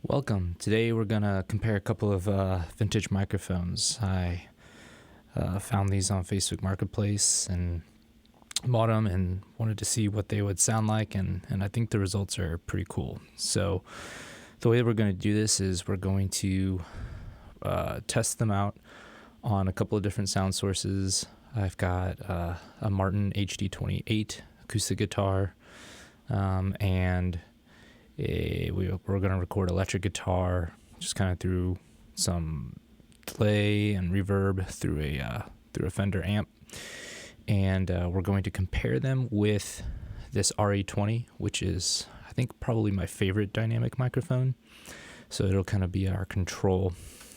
Welcome. Today we're going to compare a couple of vintage microphones. I found these on Facebook Marketplace and bought them and wanted to see what they would sound like, and I think the results are pretty cool. So the way we're going to do this is we're going to test them out on a couple of different sound sources. I've got a Martin HD28 acoustic guitar, and we're going to record electric guitar just kind of through some delay and reverb through a Fender amp, and we're going to compare them with this RE20, which is, I think, probably my favorite dynamic microphone. So it'll kind of be our control.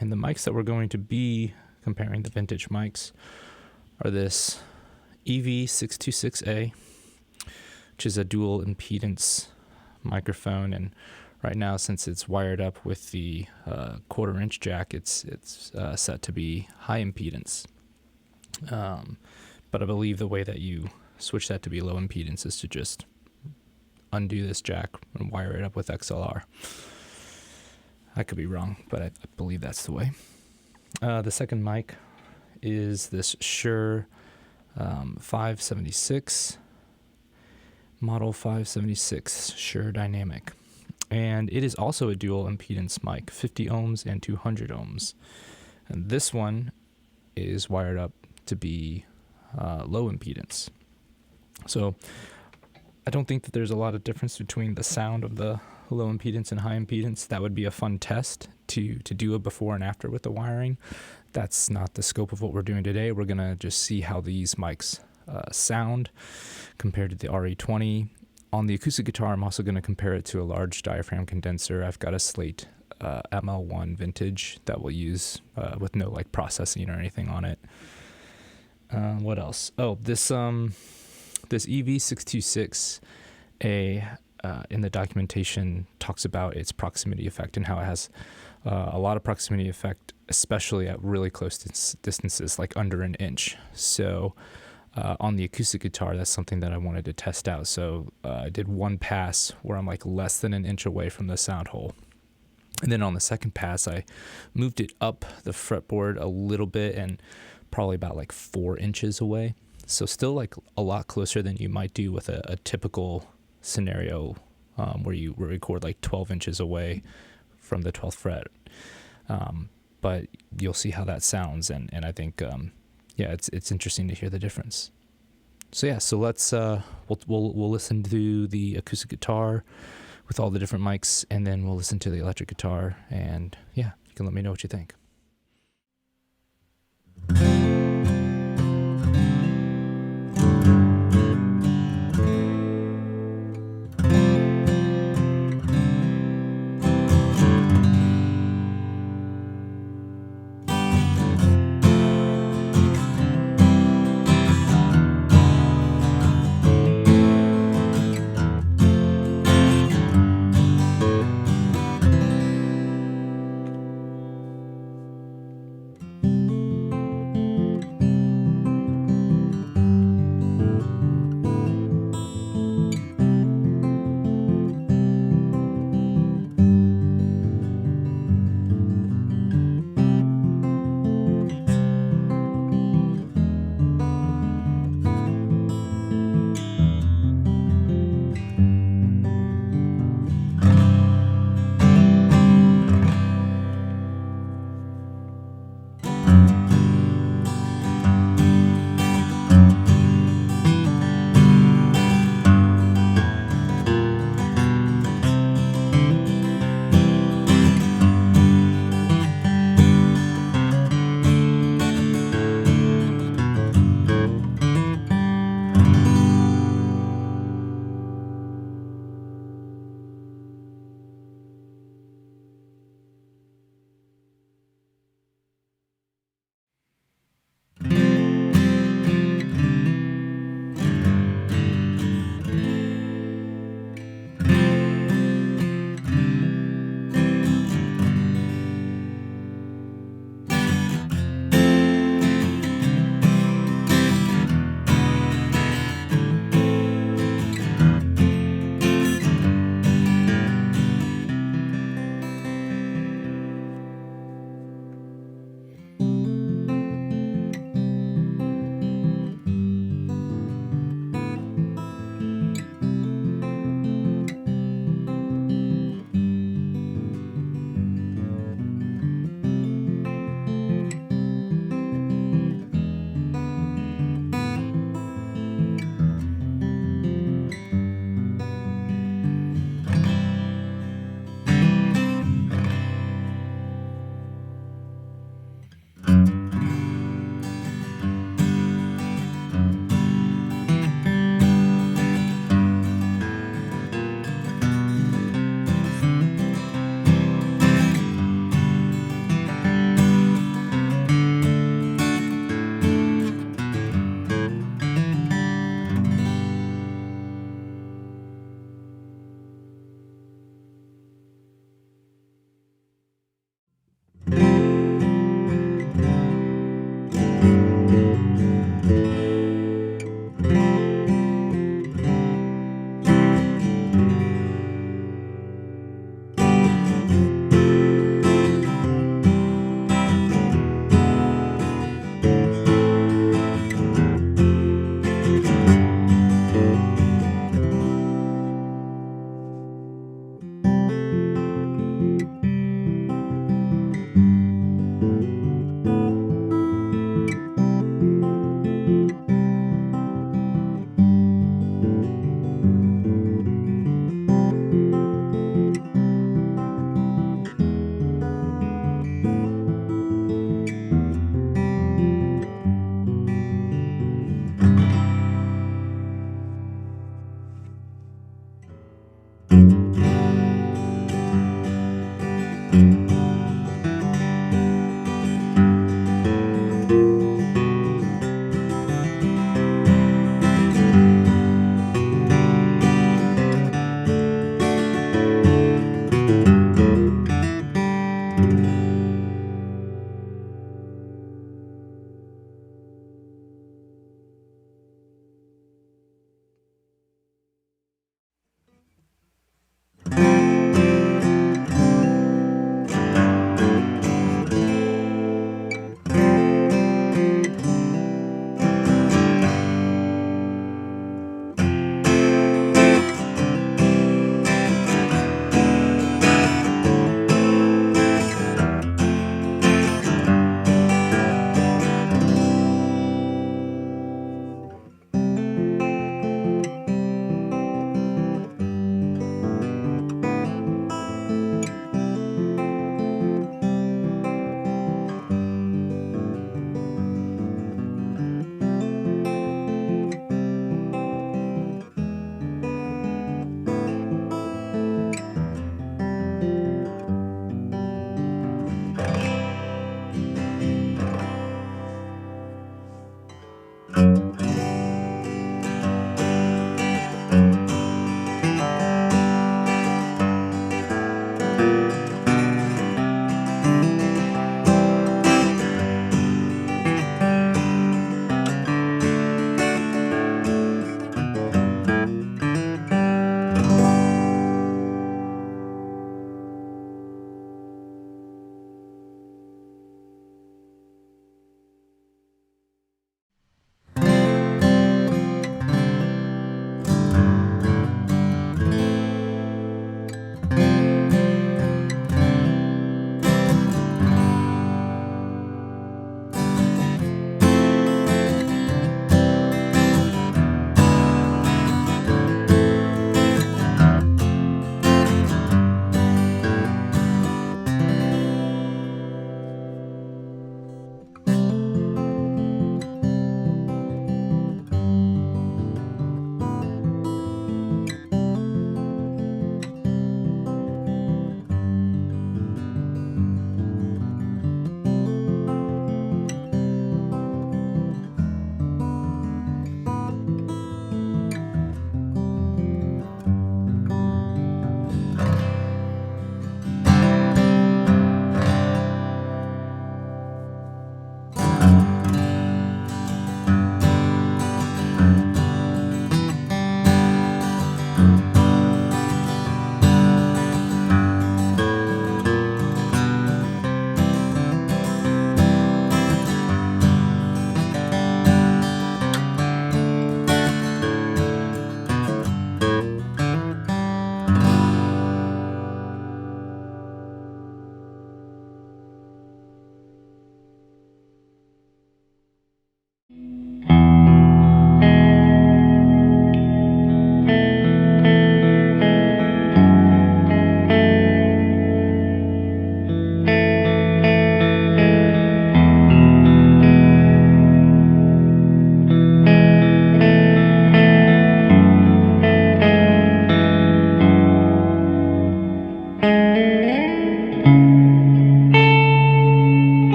And the mics that we're going to be comparing, the vintage mics, are this EV 626A, which is a dual impedance microphone, and right now, since it's wired up with the 1/4 inch jack, it's set to be high impedance. But I believe the way that you switch that to be low impedance is to just undo this jack and wire it up with XLR. I could be wrong, but I believe that's the way. The second mic is this Shure 576. Model 576 Shure Dynamic, and it is also a dual impedance mic, 50 ohms and 200 ohms, and this one is wired up to be low impedance. So I don't think that there's a lot of difference between the sound of the low impedance and high impedance. That would be a fun test to do a before and after with the wiring. That's not the scope of what we're doing today. We're gonna just see how these mics sound compared to the RE20. On the acoustic guitar, I'm also going to compare it to a large diaphragm condenser. I've got a Slate ML1 Vintage that we'll use with no processing or anything on it. What else? Oh, this EV626A in the documentation talks about its proximity effect and how it has a lot of proximity effect, especially at really close distances, like under an inch. So on the acoustic guitar, that's something that I wanted to test out. So I did one pass where I'm less than an inch away from the sound hole. And then on the second pass, I moved it up the fretboard a little bit and probably about 4 inches away. So still a lot closer than you might do with a typical scenario where you record 12 inches away from the 12th fret. But you'll see how that sounds, and I think yeah, it's interesting to hear the difference. So yeah, so let's we'll listen to the acoustic guitar with all the different mics, and then we'll listen to the electric guitar, and yeah, you can let me know what you think.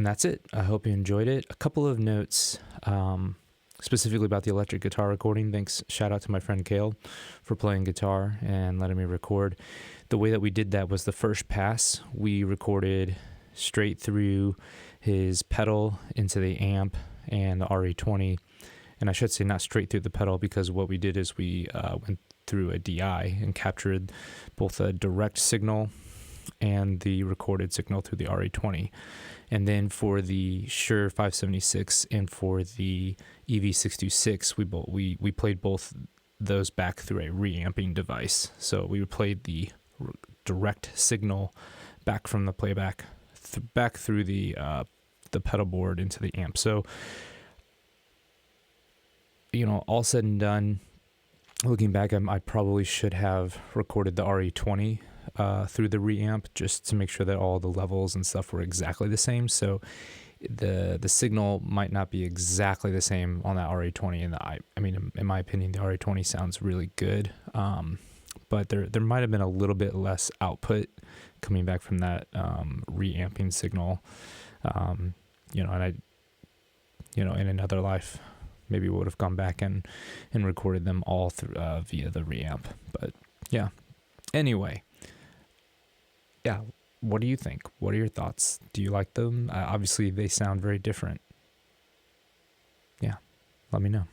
And that's it. I hope you enjoyed it. A couple of notes, specifically about the electric guitar recording. Thanks. Shout out to my friend Kale for playing guitar and letting me record. The way that we did that was the first pass. We recorded straight through his pedal into the amp and the RE20. And I should say not straight through the pedal, because what we did is we went through a DI and captured both a direct signal and the recorded signal through the RE20. And then for the Shure 576 and for the EV 626, we played both those back through a reamping device. So we played the direct signal back from the playback back through the pedal board into the amp. So, you know, all said and done, looking back, I probably should have recorded the RE20 through the reamp, just to make sure that all the levels and stuff were exactly the same. So the signal might not be exactly the same on that RE20. And I mean, in my opinion, the RE20 sounds really good. But there might have been a little bit less output coming back from that reamping signal. You know, and I, you know, in another life, maybe would have gone back and recorded them all through via the reamp. But yeah, anyway, yeah, what do you think? What are your thoughts? Do you like them? Obviously, they sound very different. Yeah, let me know.